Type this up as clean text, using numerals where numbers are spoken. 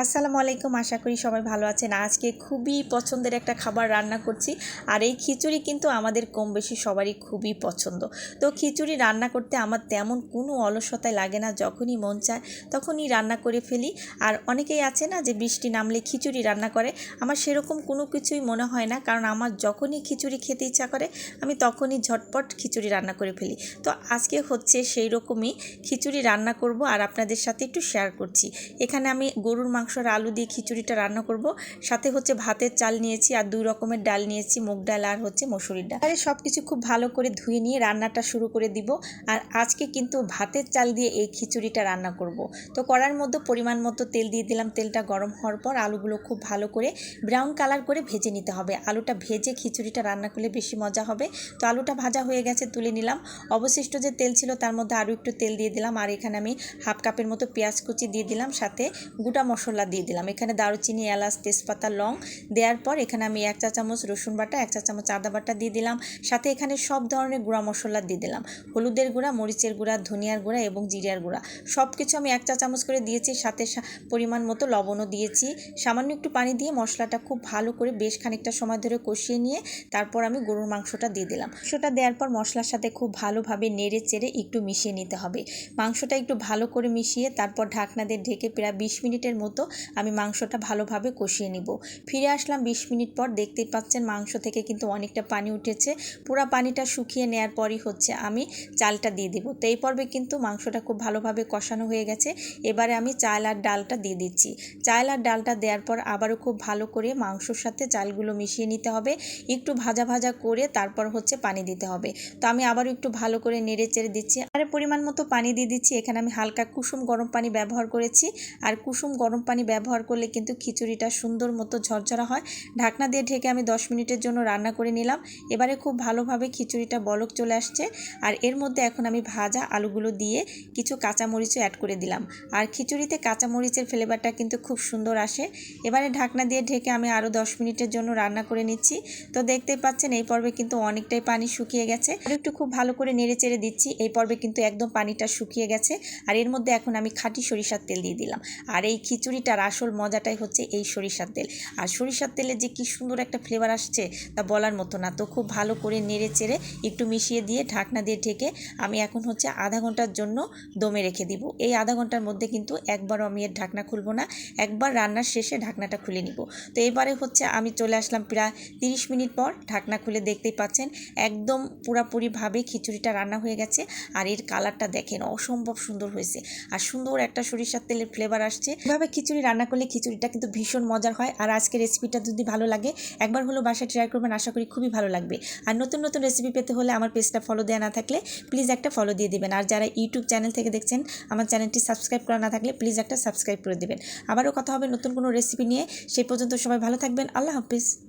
আসসালামু আলাইকুম। আশা করি সবাই ভালো আছেন। আজকে খুবই পছন্দের একটা খাবার রান্না করছি। আর এই খিচুড়ি কিন্তু আমাদের কম বেশি সবারই খুবই পছন্দ। তো খিচুড়ি রান্না করতে আমার তেমন কোনো অলসতাই লাগে না। যখনই মন চায় তখনই রান্না করে ফেলি। আর অনেকেই আছে না যে বৃষ্টি নামলে খিচুড়ি রান্না করে, আমার সেরকম কোনো কিছুই মনে হয় না। কারণ আমার যখনই খিচুড়ি খেতে ইচ্ছা করে আমি তখনই ঝটপট খিচুড়ি রান্না করে ফেলি। তো আজকে হচ্ছে সেই রকমই খিচুড়ি রান্না করব আর আপনাদের সাথে একটু শেয়ার করছি। এখানে আমি গরুর মাংস আর আলু দিয়ে খিচুড়িটা রান্না করব। সাথে হচ্ছে ভাতের চাল নিয়েছি আর 2 রকমের ডাল নিয়েছি, মুগ ডাল আর হচ্ছে মসুরির ডাল। আর সব কিছু খুব ভালো করে ধুয়ে নিয়ে রান্নাটা শুরু করে দিব। আর আজকে কিন্তু ভাতের চাল দিয়ে এই খিচুড়িটা রান্না করব। তো কড়ার মধ্যে পরিমাণ মতো তেল দিয়ে দিলাম। তেলটা গরম হওয়ার পর আলুগুলো খুব ভালো করে ব্রাউন কালার করে ভেজে নিতে হবে। আলুটা ভেজে খিচুড়িটা রান্না করলে বেশি মজা হবে। তো আলুটা ভাজা হয়ে গেছে, তুলে নিলাম। অবশিষ্ট যে তেল ছিল তার মধ্যে আরও একটু তেল দিয়ে দিলাম। আর এখানে আমি হাফ কাপের মতো পেঁয়াজ কুচি দিয়ে দিলাম, সাথে গোটা মশলা দিয়ে দিলাম। এখানে দারুচিনি, এলাচ, তেজপাতা, লং দেওয়ার পর এখানে আমি 1 চা চামচ রসুন বাটা, 1 চা চামচ আদা বাটা দিয়ে দিলাম। সাথে এখানে সব ধরনের গুঁড়া মশলা দিয়ে দিলাম। হলুদের গুঁড়া, মরিচের গুঁড়া, ধনিয়ার গুঁড়া এবং জিরার গুঁড়া সব কিছু আমি 1 চা চামচ করে দিয়েছি। সাথে পরিমাণ মতো লবণও দিয়েছি। সামান্য একটু পানি দিয়ে মশলাটা খুব ভালো করে বেশ খানিকটা সময় ধরে কষিয়ে নিয়ে তারপর আমি গরুর মাংসটা দিয়ে দিলাম। মাংসটা দেওয়ার পর মশলার সাথে খুব ভালোভাবে নেড়ে চেড়ে একটু মিশিয়ে নিতে হবে। মাংসটা একটু ভালো করে মিশিয়ে তারপর ঢাকনা দিয়ে ঢেকে প্রায় 20 মিনিটের মতো আমি মাংসটা ভালোভাবে কষিয়ে নিব। ফিরে আসলাম 20 মিনিট পর। দেখতেই পাচ্ছেন মাংস থেকে কিন্তু অনেকটা পানি উঠেছে। পুরো পানিটা শুকিয়ে নেওয়ার পরই হচ্ছে আমি চালটা দিয়ে দিব। তো এই পর্বে কিন্তু মাংসটা খুব ভালোভাবে কষানো হয়ে গেছে। এবারে আমি চাল আর ডালটা দিয়ে দিচ্ছি। চাল আর ডালটা দেওয়ার পর আবারও খুব ভালো করে মাংসর সাথে চালগুলো মিশিয়ে নিতে হবে। একটু ভাজা ভাজা করে তারপর হচ্ছে পানি দিতে হবে। তো আমি আবারও একটু ভালো করে নেড়ে চেড়ে দিচ্ছি। আর পরিমাণ মতো পানি দিয়ে দিচ্ছি। এখানে আমি হালকা কুসুম গরম পানি ব্যবহার করেছি। আর কুসুম গরম পানি ব্যবহার করলে কিন্তু খিচুড়িটা সুন্দর মতো ঝরঝরা হয়। ঢাকনা দিয়ে ঢেকে আমি 10 মিনিটের জন্য রান্না করে নিলাম। এবারে খুব ভালোভাবে খিচুড়িটা বলক চলে আসছে। আর এর মধ্যে এখন আমি ভাজা আলুগুলো দিয়ে কিছু কাঁচামরিচও অ্যাড করে দিলাম। আর খিচুড়িতে কাঁচামরিচের ফ্লেভারটা কিন্তু খুব সুন্দর আসে। এবারে ঢাকনা দিয়ে ঢেকে আমি আরও 10 মিনিটের জন্য রান্না করে নিচ্ছি। তো দেখতেই পাচ্ছেন এই পর্বে কিন্তু অনেকটাই পানি শুকিয়ে গেছে। আর একটু খুব ভালো করে নেড়ে চেড়ে দিচ্ছি। এই পর্বে কিন্তু একদম পানিটা শুকিয়ে গেছে। আর এর মধ্যে এখন আমি খাঁটি সরিষার তেল দিয়ে দিলাম। আর এই খিচুড়িটার আসল মজাটাই হচ্ছে এই সরিষার তেল। আর সরিষার তেলে যে কি সুন্দর একটা ফ্লেভার আসছে তা বলার মতো না। তো খুব ভালো করে নেড়ে চেড়ে একটু মিশিয়ে দিয়ে ঢাকনা দিয়ে ঢেকে আমি এখন হচ্ছে আধা ঘন্টার জন্য দমে রেখে দিব। এই আধা ঘন্টার মধ্যে কিন্তু একবারও আমি এর ঢাকনা খুলবো না, একবার রান্নার শেষে ঢাকনাটা খুলে নিব। তো এবারে হচ্ছে আমি চলে আসলাম প্রায় 30 মিনিট পর। ঢাকনা খুলে দেখতেই পাচ্ছেন একদম পুরাপুরিভাবে খিচুড়িটা রান্না হয়ে গেছে। আর এর কালারটা দেখেন অসম্ভব সুন্দর হয়েছে। আর সুন্দর একটা সরিষার তেলের ফ্লেভার আসছে। এভাবে খিচুড়ি রান্না করলে খিচুড়িটা কিন্তু ভীষণ মজার হয়। আর আজকের রেসিপিটা যদি ভালো লাগে একবার হলো বাসায় ট্রাই করবেন, আশা করি খুবই ভালো লাগবে। আর নতুন নতুন রেসিপি পেতে হলে আমার পেজটা ফলো দেওয়া না থাকলে প্লিজ একটা ফলো দিয়ে দেবেন। আর যারা ইউটিউব চ্যানেল থেকে দেখছেন আমার চ্যানেলটি সাবস্ক্রাইব করা না থাকলে প্লিজ একটা সাবস্ক্রাইব করে দেবেন। আবারও কথা হবে নতুন কোনো রেসিপি নিয়ে। সেই পর্যন্ত সবাই ভালো থাকবেন। আল্লাহ হাফিজ।